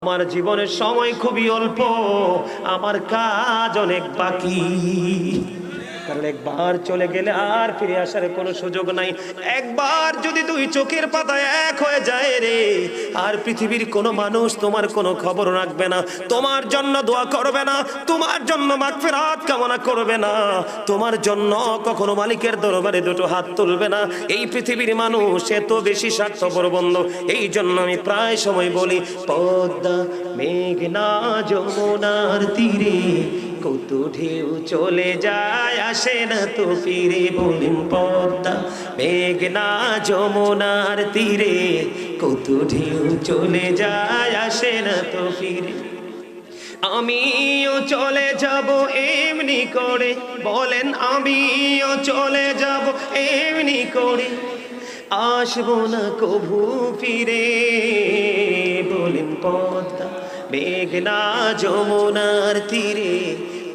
আমার জীবনের সময় খুবই অল্প, আমার কাজ অনেক বাকি। কারণ একবার চলে গেলে আর ফিরে আসার কোনো সুযোগ নাই। একবার যদি দুই চোখের পাতায় এক হয়ে যায় রে, আর পৃথিবীর কোনো মানুষ তোমার কোনো খবর রাখবে না, তোমার জন্য দোয়া করবে না, তোমার জন্য মাগফিরাত কামনা করবে না, তোমার জন্য কখনো মালিকের দরবারে দুটো হাত তুলবে না। এই পৃথিবীর মানুষ এত বেশি স্বার্থপর বন্ধু। এই জন্য আমি প্রায় সময় বলি, পদ্মা মেঘনা যমুনার তীরে কত ঢেউ চলে যায়, আসে না তো ফিরে। বলেন পদ্মা মেঘনা যমুনার তীরে কত ঢেউ চলে যায়, আসে না তো ফিরে। আমিও চলে যাব এমনি করে, বলেন আমিও চলে যাব এমনি করে, আসবো না কভু ফিরে। বলেন পদ্মা মেঘনা যমুনার তীরে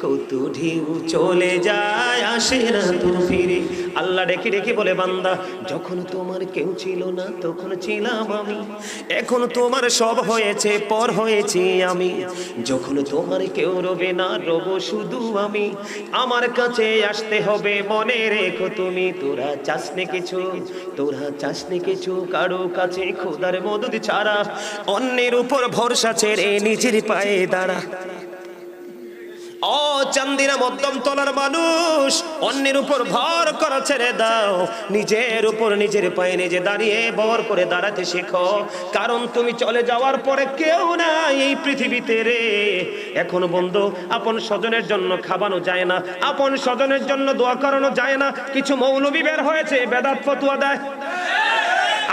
কত ঢেউ চলে যায়, আসে না তো ফিরে। আল্লাহ ডেকে ডেকে বলে, বান্দা যখন তোমার কেউ ছিল না তখন ছিলাম আমি, এখন তোমার সব হয়েছে, পর হয়েছি আমি। যখন তোমার কেউ রবে না, রব শুধু আমি। আমার কাছে আসতে হবে, মনে রেখো তুমি। তোরা চাসনি কিছু, তোরা চাসনি কিছু কারো কাছে খোদার মদদ ছাড়া। অন্যের উপর ভরসা ছেড়ে নিজের পায়ে দাঁড়া। ও চান্দিনা মধ্যম তলার মানুষ, অন্যের উপর ভর করা ছেড়ে দাও, নিজের উপর নিজের পায়ে নিজে দাঁড়িয়ে ভর করে দাঁড়াতে শেখো। কারণ তুমি চলে যাওয়ার পরে কেউ নাই এই পৃথিবীতে রে। এখন বন্ধু, আপন স্বজনের জন্য খাবানো যায় না, আপন স্বজনের জন্য দোয়া করানো যায় না। কিছু মৌলবি বের হয়েছে, বেদাত ফতুয়া দেয়।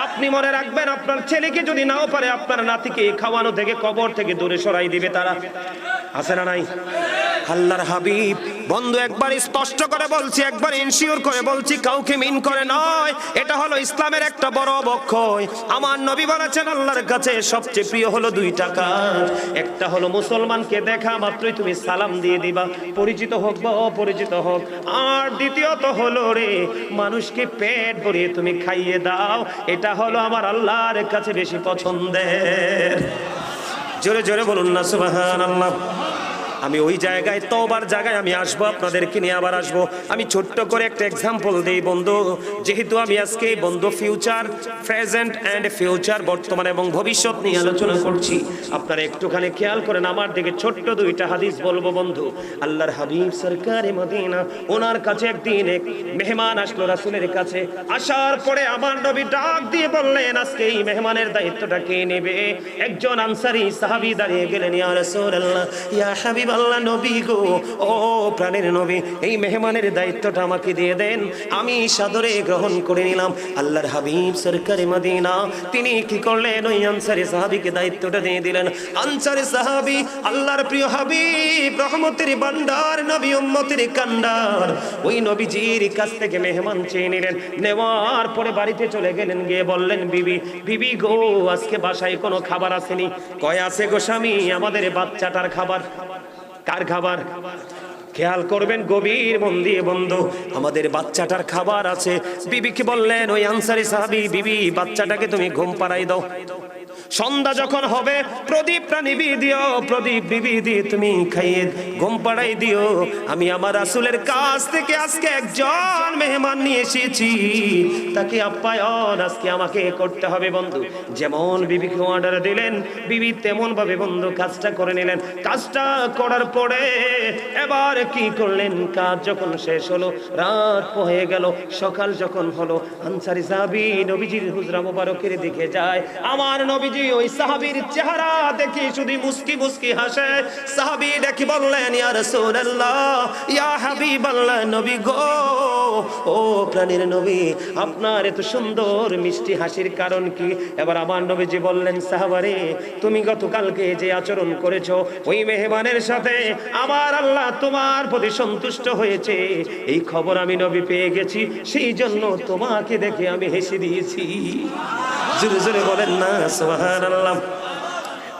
আপনি মনে রাখবেন, আপনার ছেলেকে যদি নাও পারে, আপনার নাতিকে খাওয়ানো থেকে, কবর থেকে দূরে সরাই দিবে তারা। আছে না নাই? আল্লাহর হাবিব বন্ধু একবার স্পষ্ট করে বলছি, একবার ইনশিওর করে বলছি, কাউকে মিন করে নয়। এটা হলো ইসলামের একটা বড় অবক্ষয়। আমার নবী বলেছেন, আল্লাহর কাছে সবচেয়ে প্রিয় হলো দুইটা কাজ। একটা হলো মুসলমানকে দেখা মাত্রই তুমি সালাম দিয়ে দিবা, পরিচিত হোক বা অপরিচিত হোক। আর দ্বিতীয়ত হলো রে, মানুষকে পেট ভরিয়ে তুমি খাইয়ে দাও। এটা হলো আমার আল্লাহর কাছে বেশি পছন্দের। জোরে জোরে বলুন না সুবহানাল্লাহ। আমি ওই জায়গায়, তওবার জায়গায় আমি আসবো, আপনাদেরকে নিয়ে আবার আসবো। আমি ছোট্ট করে একটা এক্সাম্পল দিই বন্ধু। যেহেতু আমি আজকে বন্ধু ফিউচার, প্রেজেন্ট অ্যান্ড ফিউচার, বর্তমান এবং ভবিষ্যৎ নিয়ে আলোচনা করছি, আপনারা একটুখানি খেয়াল করেন আমার দিকে। ছোট্ট দুইটা হাদিস বলবো বন্ধু। আল্লাহর হাবিব সরকারে মদিনা, ওনার কাছে একদিন এক মেহমান আসলো রাসূলের কাছে। আসার পরে আমার নবী ডাক দিয়ে বললেন, আজকে এই মেহমানের দায়িত্বটা কে নেবে? একজন আনসারী সাহাবী দাঁড়িয়ে গেলেন, ইয়া রাসূলুল্লাহ, ইয়া হাবিব আল্লাহ, নবী গো, ও প্রাণের নবী, এই মেহমানের দায়িত্বটা আমাকে দিয়ে দেন। আমি সাদরে গ্রহণ করে নিলাম। আল্লাহর হাবিব সরকারে মদিনা তিনি কি করলেন? ওই আনসারী সাহাবীকে দায়িত্বটা দিয়ে দিলেন। আনসারী সাহাবী, আল্লাহর প্রিয় হাবিব, রহমতের ভান্ডার, নবী উম্মতের কান্ডার, ওই নবীজির কাছ থেকে মেহমান চেয়ে নিলেন। নেওয়ার পরে বাড়িতে চলে গেলেন, গিয়ে বললেন, বিবি, বিবি গো, আজকে বাসায় কোনো খাবার আসেনি। কয় আছে গো স্বামী, আমাদের বাচ্চাটার খাবার। কার খাবার? খেয়াল করবেন গভীর মন দিয়ে বন্ধু, আমাদের বাচ্চাটার খাবার আছে। বিবিকে বললেন ওই আনসারী সাহাবী, বিবি বাচ্চাটাকে তুমি ঘুম পাড়াই দাও। সন্ধ্যা যখন হবে প্রদীপটা নিভিয়ে দিও, প্রদীপ নিভিয়ে দিয়ে তুমি খাইয়ে ঘুম পাড়াই দিও। আমি আমার রাসূলের কাছ থেকে আজকে একজন মেহমান নিয়ে এসেছি, তাকে আপ্যায়ন আজকে আমাকে করতে হবে বন্ধু। যেমন বিবিকে অর্ডার দিলেন, বিবি তেমন ভাবে বন্ধু কাজটা করে নিলেন। কাজটা করার পরে এবার কি করলেন? কাজ যখন শেষ হলো, রাত হয়ে গেল, সকাল যখন হলো, আনসারী সাহাবী নবীজির হুজরা মোবারকের দিকে যায়। আমার নবীজি ওই সাহাবীর চেহারা দেখি শুধু মুস্কি মুস্কি হাসে। সাহাবী দেখি বললেন, ইয়া রাসূলুল্লাহ, ইয়া হাবিবাল্লাহ, নবী গো, ও প্রাণের নবী, আপনার এত সুন্দর মিষ্টি হাসির কারণ কি? এবার আমার নবীজি বললেন, সাহাবারে, তুমি গতকালকে যে আচরণ করেছো ওই মেহমানের সাথে, আমার আল্লাহ তোমার প্রতি সন্তুষ্ট হয়েছে, এই খবর আমি নবী পেয়ে গেছি, সেই জন্য তোমাকে দেখে আমি হেসে দিয়েছি। জোরে জোরে বলেন না সুবহানাল্লাহ।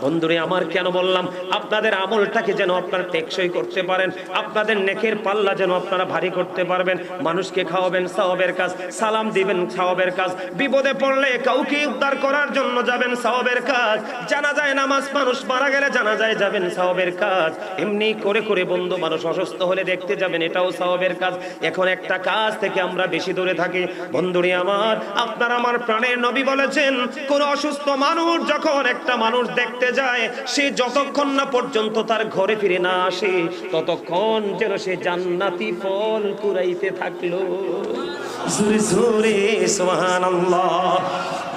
বন্ধুরে আমার, কেন বললাম? আপনাদের আমলটাকে যেন আপনারা টেকসই করতে পারেন, আপনাদের নেকের পাল্লা যেন আপনারা ভারী করতে পারবেন। মানুষকে খাওয়াবেন সওয়াবের কাজ, সালাম দিবেন সওয়াবের কাজ, বিপদে পড়লে কাউকে উদ্ধার করার জন্য যাবেন সওয়াবের কাজ, জানাজায় নামাজ, মানুষ মারা গেলে জানাজায় যাবেন সওয়াবের কাজ, এমনি করে করে বন্ধু মানুষ অসুস্থ হলে দেখতে যাবেন, এটাও সওয়াবের কাজ। এখন একটা কাজ থেকে আমরা বেশি দূরে থাকি। বন্ধুরে আমার, আপনার আমার প্রাণের নবী বলেছেন, কোন অসুস্থ মানুষ যখন একটা মানুষ দেখতে যায়, সে যতক্ষণ না পর্যন্ত তার ঘরে ফিরে না আসে, ততক্ষণ যেন সে জান্নাতি ফল কুড়াইতে থাকলো। জোরে জোরে সুবহানাল্লাহ।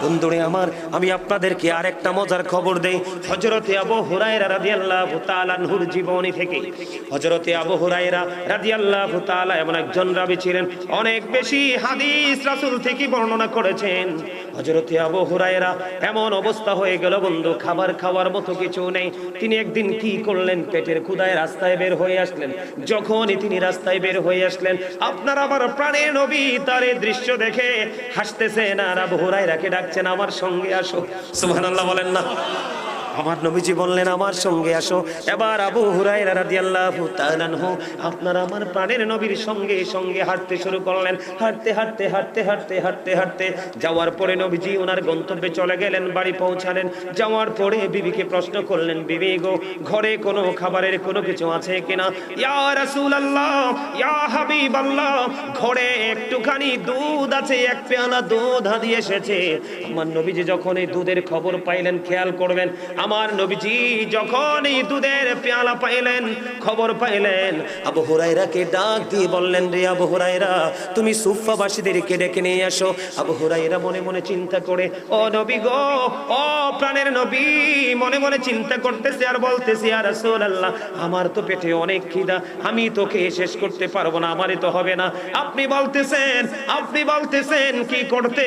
বন্ধুরে আমার, আমি আপনাদেরকে আরেকটা মজার খবর দেই। হযরতে আবু হুরায়রা রাদিয়াল্লাহু তাআলা আনহুর জীবনী থেকে। হযরতে আবু হুরায়রা রাদিয়াল্লাহু তাআলা এমন একজন রাবী ছিলেন, অনেক বেশি হাদিস রাসূল থেকে বর্ণনা করেছেন। হযরতে আবু হুরায়রা এমন অবস্থা হয়ে গেল বন্ধু, খাবার খাওয়ার মতো কিছু নেই। তিনি একদিন কি করলেন, পেটের ক্ষুধায় রাস্তায় বের হয়ে আসলেন। যখনই তিনি রাস্তায় বের হয়ে আসলেন, আপনার আমার প্রাণের নবী তার এই দৃশ্য দেখে হাসতেছেন আর আবু হুরায়রাকে ডাকছেন, আমার সঙ্গে আসো। সুবহানাল্লাহ বলেন না? আমার নবীজি বললেন, আমার সঙ্গে আসো। এবার আবু হুরায়রা রাদিয়াল্লাহু তাআলা আনহু আপনার আমার প্রাণের নবীর সঙ্গে সঙ্গে হাঁটতে শুরু করলেন। হাঁটতে হাঁটতে হাঁটতে হাঁটতে হাঁটতে হাঁটতে যাওয়ার পরে নবীজি ওনার গন্তব্যে চলে গেলেন, বাড়ি পৌঁছালেন। যাওয়ার পরে বিবিকে প্রশ্ন করলেন, বিবি গো, ঘরে কোনো খাবারের কোনো কিছু আছে কিনা? ইয়া রাসূলুল্লাহ, ইয়া হাবিবাল্লাহ, ঘরে একটুখানি দুধ আছে, এক পেয়ালা দুধ হাদিয়ে এসেছে। আমার নবীজি যখন এই দুধের খবর পাইলেন, খেয়াল করবেন, আমার নবীজি যখন এই দুধের পেয়ালা পাইলেন, খবর পাইলেন, আবু হুরায়রাকে ডাক দিয়ে বললেন, রে আবু হুরায়রা, তুমি সুফাবাসীদেরকে ডেকে নিয়ে আসো। আবু হুরায়রা মনে মনে চিন্তা করে, ও নবী গো, ও প্রাণের নবী, মনে মনে চিন্তা করতেছে আর বলতেছে, ইয়া রাসূলুল্লাহ, আমার তো পেটে অনেক খিদা, আমি তোকে শেষ করতে পারবো না, আমারই তো হবে না। আপনি বলতেছেন কি করতে?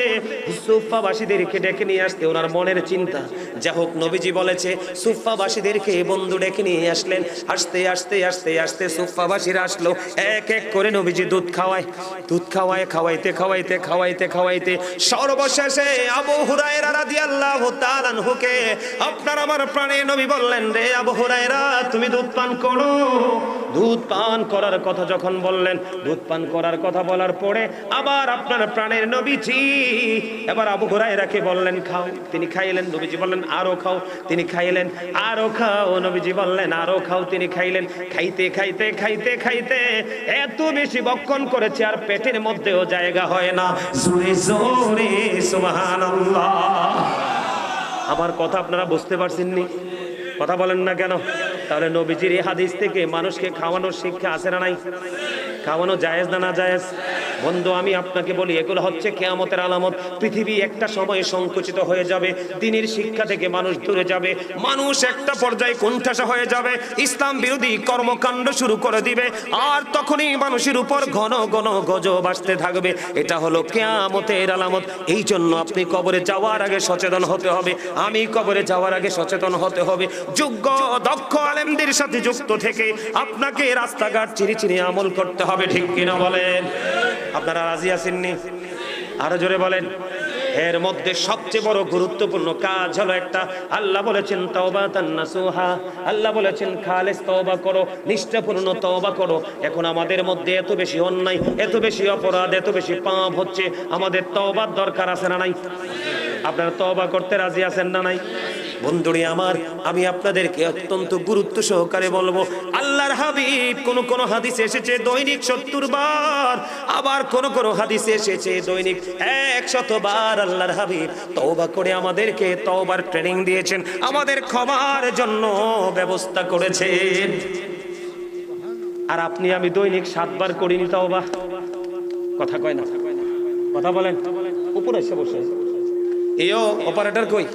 সুফাবাসীদেরকে ডেকে নিয়ে আসতে। ওনার মনের চিন্তা, যা হোক নবীজি বলেছে, সুফাবাসীদেরকে বন্ধু ডেকে নিয়ে আসলেন। আস্তে আস্তে আস্তে আস্তে সুফাবাসীরা আসলো, এক এক করে নবীজি দুধ খাওয়াইতে খাওয়াইতে সর্বশেষে আবু হুরায়রা রাদিয়াল্লাহু তাআলা আনহুকে আপনার আমার প্রাণের নবী বললেন, রে আবু হুরায়রা, তুমি দুধ পান করো। দুধ পান করার কথা যখন বললেন, দুধ পান করার কথা বলার পরে আবার আপনার প্রাণের নবীজি এবার আবু হুরায়রাকে বললেন, খাও। তিনি খাইলেন। নবীজি বললেন, আরো খাও। তিনি খাইলেন। আরো খাও। নবীজি বললেন, আরো খাও। তিনি খাইলেন। খাইতে খাইতে খাইতে খাইতে এত বেশি বক্ষণ করেছে আর পেটের মধ্যেও জায়গা হয় না। জোরে জোরে সুবহানাল্লাহ। আমার কথা আপনারা বুঝতে পারছেন নি? কথা বলেন না কেন? তাহলে নবীজির এই হাদিস থেকে মানুষকে খাওয়ানোর শিক্ষা আছে না নাই? খাওয়ানো জায়েজ না না জায়েজ? বন্ধু, আমি আপনাকে বলি, এগুলো হচ্ছে কিয়ামতের আলামত। পৃথিবী একটা সময়ে সংকুচিত হয়ে যাবে, দ্বীনের শিক্ষা থেকে মানুষ দূরে যাবে, মানুষ একটা পর্যায়ে কোণঠাসা হয়ে যাবে, ইসলাম বিরোধী কর্মকাণ্ড শুরু করে দিবে, আর তখনই মানুষের উপর ঘন ঘন গজব আসতে থাকবে। এটা হলো কিয়ামতের আলামত। এই জন্য আপনি কবরে যাওয়ার আগে সচেতন হতে হবে, আমি কবরে যাওয়ার আগে সচেতন হতে হবে। যোগ্য দক্ষ আলেমদের সাথে যুক্ত থেকে আপনাকে রাস্তাঘাট চিনি আমল করতে হবে, ঠিক কিনা বলেন? আপনারা রাজি আছেননি? আরো জোরে বলেন। এর মধ্যে সবচেয়ে বড় গুরুত্বপূর্ণ কাজ হলো একটা, আল্লাহ বলেছেন তাওবাতান নাসুহা, আল্লাহ বলেছেন খালেস তওবা করো, নিষ্ঠাপূর্ণ তওবা করো। এখন আমাদের মধ্যে এত বেশি অন্যায়, এত বেশি অপরাধ, এত বেশি পাপ হচ্ছে, আমাদের তওবার দরকার আছে না নাই? আপনারা তওবা করতে রাজি আছেন না নাই? বন্ধুরে আমার, আমি আপনাদেরকে অত্যন্ত গুরুত্ব সহকারে বলবো, আল্লাহর হাবিব কোন হাদিসে এসেছে দৈনিক 70 বার, আবার কোন হাদিসে এসেছে দৈনিক 100 বার আল্লাহর হাবিব তওবা করে আমাদেরকে তওবার ট্রেনিং দিয়েছেন, আমাদের ক্ষমার জন্য ব্যবস্থা করেছেন। আর আপনি আমি দৈনিক 7 বার করিনি তওবা। কথা কয় না? কথা বলেন। উপরে এসে বসে এও অপারেটর কই?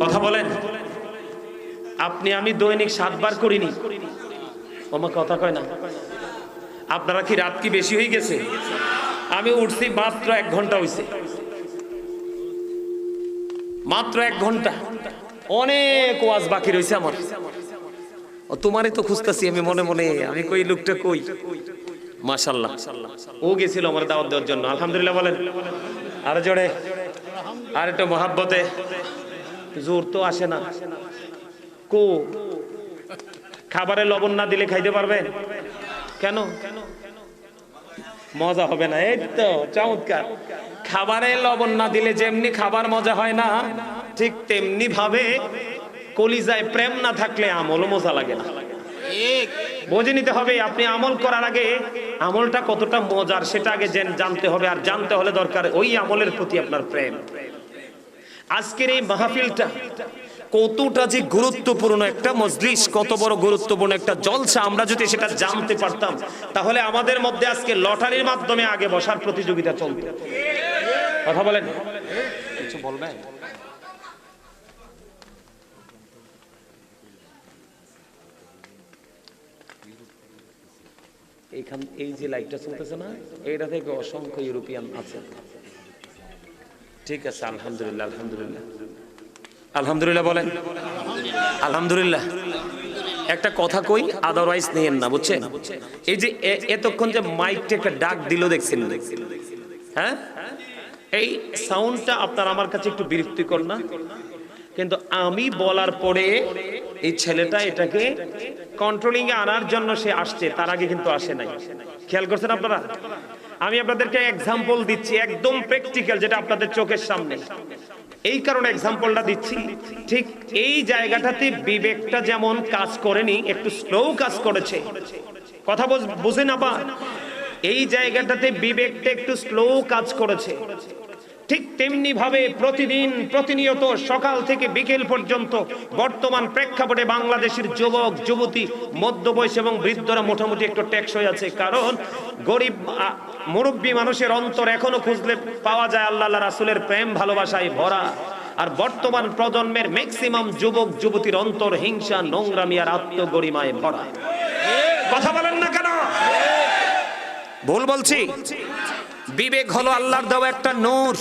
কথা বলেন। আপনি আমি দৈনিক 7 বার করিনি। আমার কথা কয় না? আপনারা কি রাত কি বেশি হয়ে গেছে? আমি উঠছি মাত্র 1 ঘন্টা হইছে, মাত্র 1 ঘন্টা। অনেক ওয়াজ বাকি রয়েছে আমার। ও তোমারই তো খুঁজতেছি আমি মনে মনে, আমি কই লোকটা কই। মাশাআল্লাহ, ও গেছিল আমার দাওয়াত দেওয়ার জন্য। আলহামদুলিল্লাহ বলেন আর জোরে, আর একটু মহাব্বতে। জোর তো আসে না। কো খাবারে লবণ না দিলে খাইতে পারবেন? কেন? মজা হবে না? এই তো চমৎকার। খাবারে লবণ না দিলে যেমনি খাবার মজা হয় না, ঠিক তেমনি ভাবে কলিজায় প্রেম না থাকলে আমলও মজা লাগে না। বুঝে নিতে হবে, আপনি আমল করার আগে আমলটা কতটা মজার সেটা আগে জানতে হবে, আর জানতে হলে দরকার ওই আমলের প্রতি আপনার প্রেম। আজকের এই মাহফিলটা কতটা যে গুরুত্বপূর্ণ একটা মজলিস, কত বড় গুরুত্বপূর্ণ একটা জলসা, আমরা যদি সেটা জানতে পারতাম তাহলে আমাদের মধ্যে আজকে লটারির মাধ্যমে আগে বসার প্রতিযোগিতা চলত। কথা বলেন, কিছু বলবেন? এইখান এই যে লাইটটা চলতেছে না, এইটা থেকে অসংখ্য ইউরোপিয়ান আছে। ঠিক আছে, আলহামদুলিল্লাহ, আলহামদুলিল্লাহ, আলহামদুলিল্লাহ বলেন আলহামদুলিল্লাহ। একটা কথা কই, আদারওয়াইজ নিয়েন না, বুঝছেন? এই যে এতক্ষণ যে মাইকটা একটা ডাক দিল দেখছেন, হ্যাঁ, এই সাউন্ডটা আপনার আমার কাছে একটু বিরক্তিকর না? কিন্তু আমি বলার পরে এই ছেলেটা এটাকে কন্ট্রোলিং এ আনার জন্য সে আসছে, তার আগে কিন্তু আসে নাই। খেয়াল করছেন আপনারা? আমি আপনাদেরকে এক্সাম্পল দিচ্ছি, একদম প্র্যাকটিক্যাল, যেটা আপনাদের চোখের সামনে। এই কারণে এক্সাম্পলটা দিচ্ছি, ঠিক এই জায়গাটাতে বিবেকটা যেমন কাজ করেনি, একটু স্লো কাজ করেছে। কথা বুঝেন আবার? এই জায়গাটাতে বিবেকটা একটু স্লো কাজ করেছে। ঠিক তেমনি ভাবে প্রতিদিন প্রতিনিয়ত সকাল থেকে বিকেল পর্যন্ত বর্তমান প্রেক্ষাপটে বাংলাদেশের যুবক যুবতী, মধ্যবয়স এবং বৃদ্ধরা মোটামুটি একটু টেকসই আছে। কারণ গরিব মুরব্বী মানুষের অন্তর এখনো খুঁজলে পাওয়া যায় আল্লাহ রাসূলের প্রেম ভালোবাসায় ভরা। আর বর্তমান প্রজন্মের ম্যাক্সিমাম যুবক যুবতীর অন্তর হিংসা, নোংরামি আর আত্মগরিমায় ভরা। কথা বলেন না কেন? ভুল বলছি? বিবেক হলো আল্লাহর দেওয়া একটা নূর।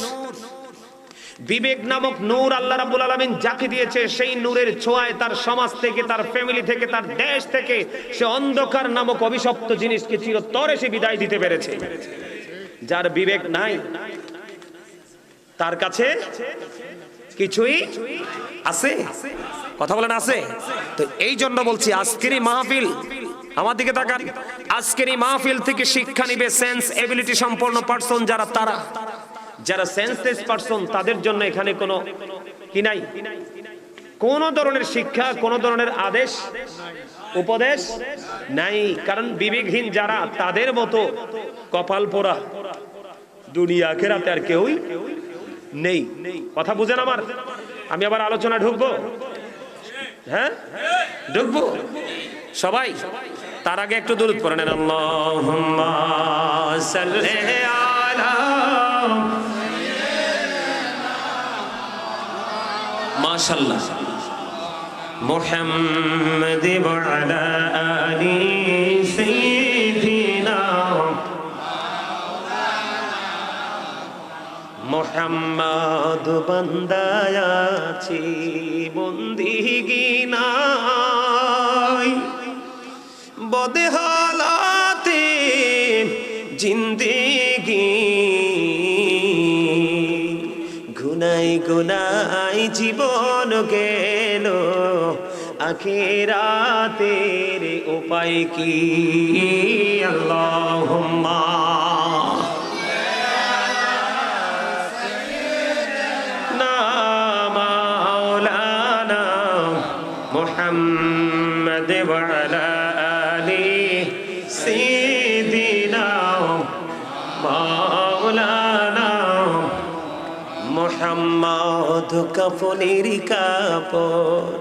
বিবেক নামক নূর আল্লাহ রাব্বুল আলামিন যাকে দিয়েছে, সেই নূরের ছোঁয়ায় তার সমাজ থেকে, তার ফ্যামিলি থেকে, তার দেশ থেকে সে অন্ধকার নামক অভিশপ্ত জিনিসকে চিরতরে সে বিদায় দিতে পেরেছে। যার বিবেক নাই তার কাছে কিছুই আছে? কথা বলেন আছে? তো এই জন্য বলছি আজকের এই মাহফিল, আমার দিকে তাকান, আজকের এই মাহফিল থেকে শিক্ষা নিবে সেন্স এবিলিটি সম্পন্ন পারসন যারা, তারা যারা সেন্সলেস পারসন, তাদের জন্য এখানে কোনো কি নাই, কোন ধরনের শিক্ষা, কোন ধরনের আদেশ উপদেশ নাই। কারণ বিবেকহীন যারা, তাদের মতো কপাল পোড়া দুনিয়া আখিরাতে আর কেউই নেই। কথা বুঝেন আমার? আমি আবার আলোচনা ঢুকবো, হ্যাঁ ঢুকবো সবাই। তার আগে একটু দুরূদ পড়ে নেন, আল্লাহুম্মা সাল্লি আলা মাশাআল্লাহ মুহাম্মাদ ওয়া আলা আলি সাইয়্যিদিনা মুহাম্মদ। বান্দায় আছি বন্দিগি নাই, বদহালাতে জিন্দেগি, গুনাই গুনাই জীবন গেল, আখিরাতের উপায় কি? আল্লাহুম্মা মাওলানা মুহাম্মদ ওয়া আলা আলি সাইয়্যিদিনা মাওলানা মুহাম্মদ। কাফনের কাপড়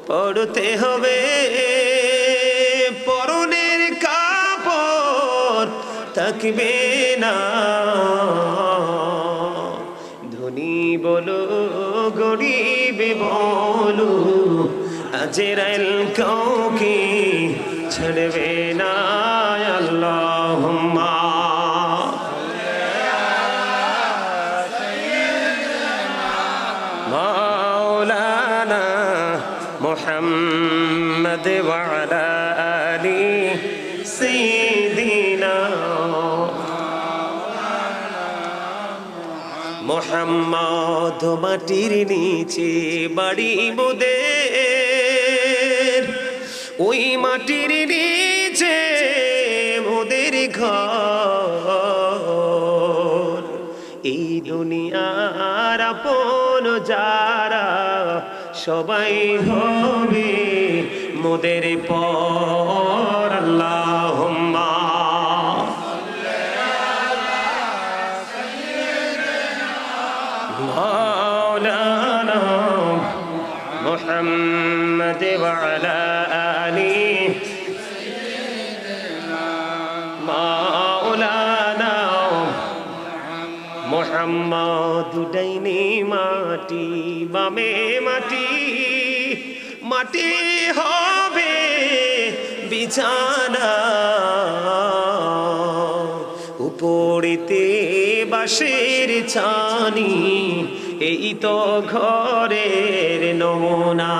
পড়তে হবে, পরনের কাপড় থাকবে না। ধনী বলো গরিব বলো, আজরাইল কাউকে ছাড়বে না। আল্লাহুম্মা মাওলানা মুহাম্মদ محمد وعلى آل سيدنا মোহাম্মদ মাটির নিচে বাড়ি মোদের, ওই মাটির নিচে মোদের ঘর। এই দুনিয়ার আপন যারা সবাই হবে মোদের পর। আল্লাহুম্মা مولانا محمد وعلى آله مولانا محمد ডাইনে মাটি বামে মাটি, মাটি হবে বিছানা, উপরিতে বাঁশের ছানি, এই তো ঘরের নমুনা।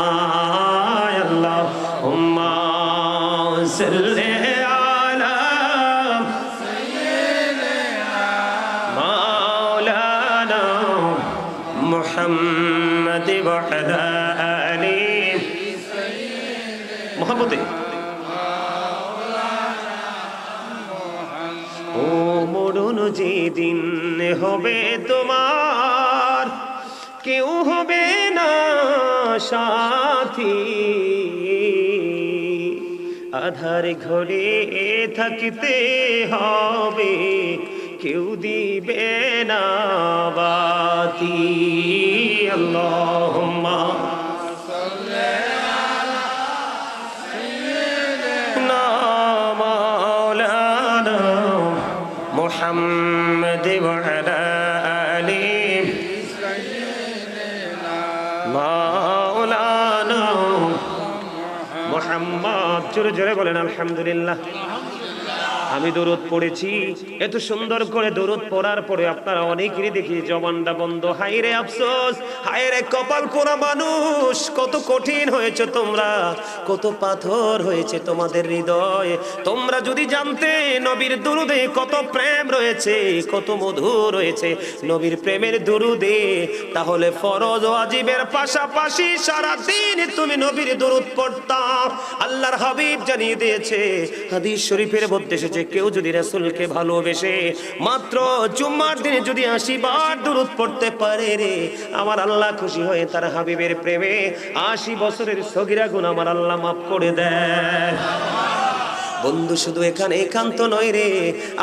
আল্লাহুম্মা সাল্লি আলা মাওলানা মুহাম্মদ ওয়া আলা আলি মুহাম্মদ। ও মরণ যেদিন হবে তোমার, কেউ হবে না সাথী, আধার ঘরে থাকতে হবে, কেউ দিবে না বাতি। আল্লাহুম্মা محمد وعلى آله مولانا محمد। জোরে জোরে বলেন আলহামদুলিল্লাহ। আমি দরুদ পড়েছি, এত সুন্দর করে দরুদ পড়ার পরে আপনারা অনেকেরই দেখি জবানটা বন্ধ। হায়রে আফসোস, হায়রে কপাল পোড়া মানুষ, কত কঠিন হয়েছে তোমরা, কত পাথর হয়েছে তোমাদের হৃদয়। তোমরা যদি জানতে নবীর দরুদে কত প্রেম রয়েছে, কত মধু রয়েছে নবীর প্রেমের দরুদে, তাহলে ফরজ ওয়াজিবের পাশাপাশি সারা দিন তুমি নবীর দরুদ পড়তা। আল্লাহর হাবিব জানিয়ে দিয়েছে, হাদিস শরীফের মধ্যে এসেছে, কেউ যদি রাসূলকে ভালোবেসে মাত্র জুম্মার দিনে যদি 80 বার দরুদ পড়তে পারে রে, আমার আল্লাহ খুশি হয়ে তার হাবিবের প্রেমে 80 বছরের সগীরা গুনাহ আমার আল্লাহ মাফ করে দেয়। বন্ধু শুধু এখানে একান্ত নয় রে,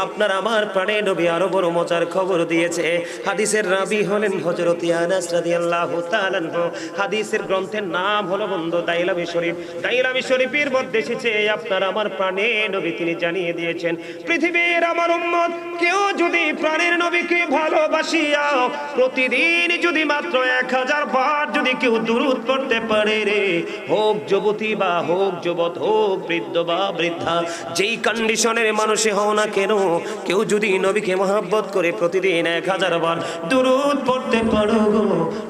আপনার আমার প্রাণে নবী আরো বড় মজার খবর দিয়েছে। হাদিসের রাবি হলেন হযরত আনাস রাদিয়াল্লাহু তাআলা আনহু। হাদিসের গ্রন্থের নাম হলো বন্ধু দাইলামি শরীফ। দাইলামি শরীফের মধ্যে এসেছে, আপনার আমার প্রাণে নবী তিনি জানিয়ে দিয়েছেন, পৃথিবীর আমার উম্মত কেউ যদি প্রাণের নবীকে ভালোবাসিয়া প্রতিদিন যদি মাত্র 1000 বার যদি কেউ দুরূদ পড়তে পারে রে, হোক যুবতী বা হোক যুবক, হোক বৃদ্ধ বা বৃদ্ধা, যেই কন্ডিশনের মানুষে হও না কেন, কেউ যদি নবীকে মহব্বত করে প্রতিদিন 1000 বার দুরূদ পড়তে পারো,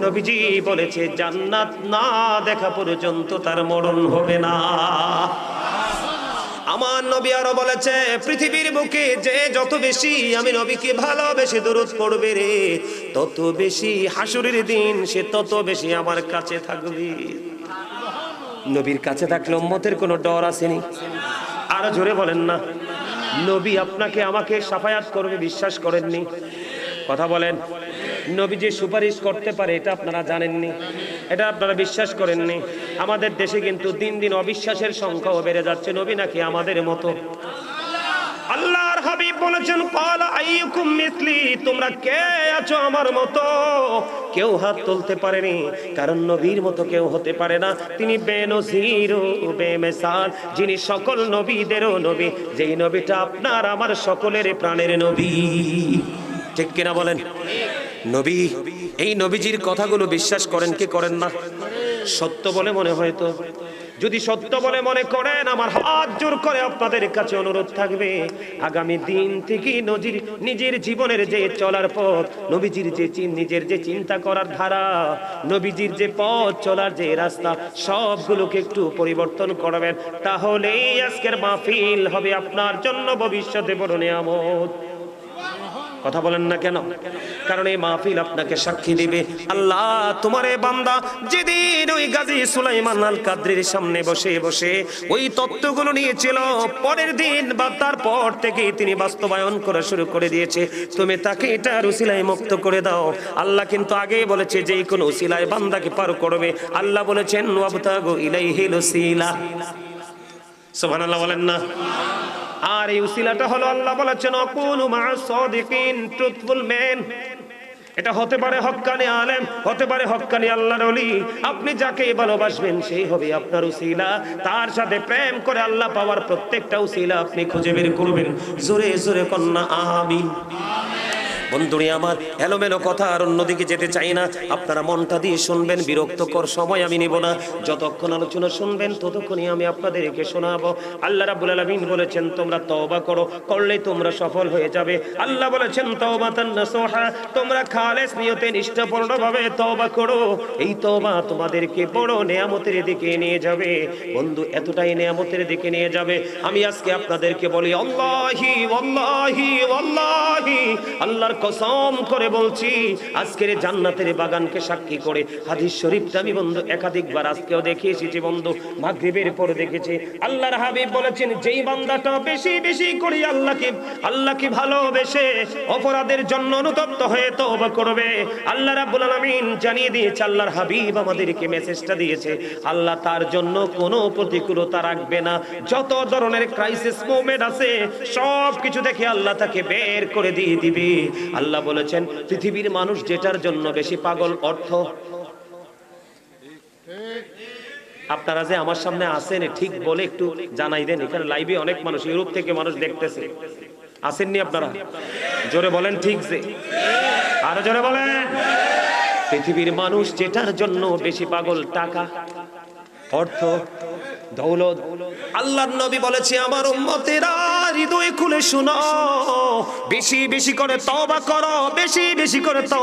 নবীজি বলেছে জান্নাত না দেখা পর্যন্ত তার মরণ হবে না। আমার নবী আরো বলেছে, পৃথিবীর বুকে যে যত বেশি আমি নবীকে ভালোবেসে দরুদ পড়বে রে, তত বেশি হাসরের দিন সে তত বেশি আমার কাছে থাকবে। নবীর কাছে থাকলে উম্মতের কোনো ডর আসেনি? আরো জোরে বলেন না। নবী আপনাকে আমাকে শাফায়াত করবে বিশ্বাস করেননি? কথা বলেন। নবী যে সুপারিশ করতে পারে এটা আপনারা জানেননি, এটা আপনারা বিশ্বাস করেননি। আমাদের দেশে কিন্তু দিন দিন অবিশ্বাসের সংখ্যাও বেড়ে যাচ্ছে, নবী নাকি আমাদের মতো। আল্লাহর হাবিব বলেছেন, ক্বালা আইয়ুকুম মিসলি, তোমরা কে আছো আমার মতো? কেউ হাত তুলতে পারেনি, কারণ নবীর মতো কেউ হতে পারে না। তিনি বেনজির ও বেমিসাল, যিনি সকল নবীদেরও নবী, যেই নবীটা আপনার আমার সকলের প্রাণের নবী। ঠিক কিনা বলেন? নবী, এই নবীজির কথাগুলো বিশ্বাস করেন কি করেন না? সত্য বলে মনে হয় তো? যদি সত্য বলে মনে করেন, আমার হাত জোর করে আপনাদের কাছে অনুরোধ থাকবে, আগামী দিন থেকে নিজের জীবনের যে চলার পথ, নবীজির যে নিজের যে চিন্তা করার ধারা, নবীজির যে পথ চলার যে রাস্তা, সবগুলোকে একটু পরিবর্তন করবেন। তাহলেই আজকের মাহফিল হবে আপনার জন্য ভবিষ্যতে বড় নিয়ামত। কথা বলেন না কেন? কারণ এই মাহফিল আপনাকে সাক্ষী দিবে, আল্লাহ তোমার এই বান্দা যেদিন ওই গাজী সুলাইমান আল কাদরির সামনে বসে বসে ওই তত্ত্বগুলো নিয়েছিল, পরের দিন বা তারপর থেকে তিনি বাস্তবায়ন করা শুরু করে দিয়েছে। তুমি তাকে এটার উসিলায় মুক্ত করে দাও। আল্লাহ কিন্তু আগেই বলেছে যে কোনো উসিলায় বান্দাকে পার করবে। আল্লাহ বলেছেন ওয়াবতাগু ইলাইহিল উসিলা। সুবহানাল্লাহ বলেন না? আর এই উসিলাটা হলো, আল্লাহ বলেছেন আকুনু মা'আস সাদিকিন, ট্রুথফুল ম্যান। এটা হতে পারে হক্কানি আলেম, হতে পারে হক্কানি আল্লাহর ওলি। আপনি যাকে ভালোবাসবেন সেই হবে আপনার উসিলা। তার সাথে প্রেম করে আল্লাহ পাওয়ার প্রত্যেকটা উসিলা আপনি খুঁজে বের করবেন। জোরে জোরে কন্যা আমিন। বন্ধুরে আমার, এলোমেলো কথা আর অন্যদিকে যেতে চাই না, আপনারা মনটা দিয়ে শুনবেন। বিরক্তকর সময় আমি নেব না, যতক্ষণ আলোচনা শুনবেন ততক্ষণই আমি আপনাদেরকে শোনাবো। আল্লাহ রাব্বুল আলামিন বলেছেন তোমরা তওবা করো, করলেই তোমরা সফল হয়ে যাবে। আল্লাহ বলেছেন তাওবাতান নাসুহা, তোমরা খালেস নিয়তে নিষ্ঠাপূর্ণভাবে তওবা করো। এই তওবা তোমাদেরকে বড় নেয়ামতের দিকে নিয়ে যাবে। বন্ধু, এতটাই নেয়ামতের দিকে নিয়ে যাবে, আমি আজকে আপনাদেরকে বলি আল্লাহি ওয়াল্লাহি ওয়াল্লাহি, আল্লাহর কসম করে বলছি, আজকের জান্নাতের বাগানকে সাক্ষী করে হাদিস শরীফটা আমি বন্ধু একাধিকবার আজকেও দেখে এসেছি বন্ধু, মাগরিবের পরে দেখেছি। আল্লাহর হাবিব বলেছেন যেই বান্দাটা বেশি বেশি করে আল্লাহকে ভালোবেসে অপরাধের জন্য অনুতপ্ত হয়ে তওবা করবে, আল্লাহ রাব্বুল আলামিন জানিয়ে দিয়েছে, আল্লাহর হাবিব আমাদেরকে মেসেজটা দিয়েছে, আল্লাহ তার জন্য কোনো প্রতিকূলতা রাখবে না। যত ধরনের ক্রাইসিস মোমেন্ট আছে সব কিছু থেকে আল্লাহ তাকে বের করে দিয়ে দিবে। আল্লাহ বলেছেন পৃথিবীর মানুষ যেটার জন্য বেশি পাগল, অর্থ। আপনারা যে আমার সামনে আসেন ঠিক বলে একটু জানাই দেন, এখানে লাইভে অনেক মানুষ, ইউরোপ থেকে মানুষ দেখতেছে, আসেননি আপনারা? জোরে বলেন ঠিক যে, আরো জোরে বলেন। পৃথিবীর মানুষ যেটার জন্য বেশি পাগল, টাকা, অর্থ, দৌলত। আল্লাহর নবী বলেছে আমার উম্মতেরা হৃদয় খুলে শুনো, বেশি বেশি করে তওবা করো, বেশি বেশি করে তওবা